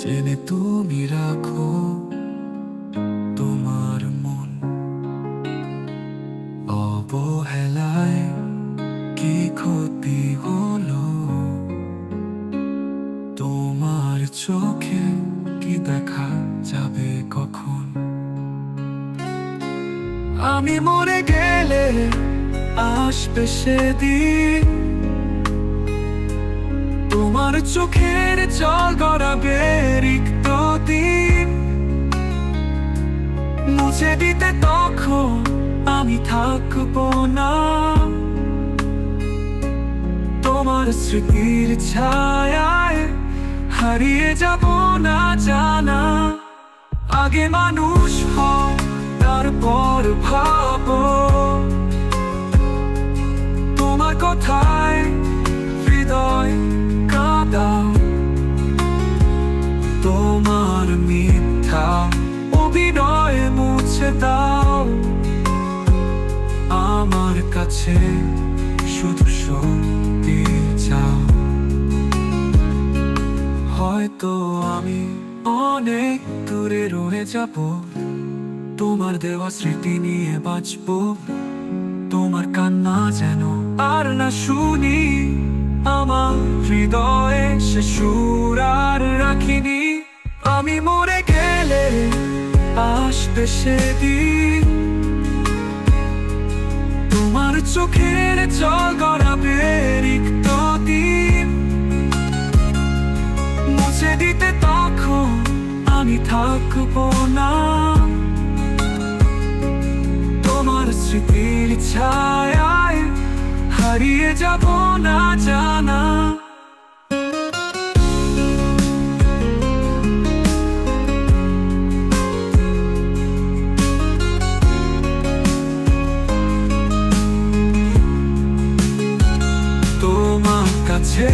জেনে তুমি রাখো তোমার মন অবহেলায় কি ক্ষতি হলো, তোমার চোখে কি দেখা যাবে কখন। আমি মরে গেলে আসবে সেদিন, তোমার চোখের জল গড়াবে রিক্ত দিন। মুছে দিতে তখন আমি থাকবো না, তোমার স্মৃতির ছায়ায় হারিয়ে যাব না জানা। আগে মানুষ হও তারপর ভাবো, তোমার কথায় হৃদয় কাঁদাও। তোমার মিথ্যা অভিনয় মুছে দাও, আমার কাছে শুধু সত্যি চাও। হয়তো আমি অনেক দূরে রয়ে যাব, তোমার দেওয়া স্মৃতি নিয়ে বাঁচবো। তোমার কান্না যেন আর না শুনি, আমার হৃদয়ে সে সুর আর রাখিনি। আমি মরে গেলে আসবে সেদিন, তোমার চোখের জল গড়াবে রিক্ত দিন। মুছে দিতে তখন আমি থাকবো না, তোমার স্মৃতির ছায়ায় হারিয়ে যাব না জানা। তোমার কাছে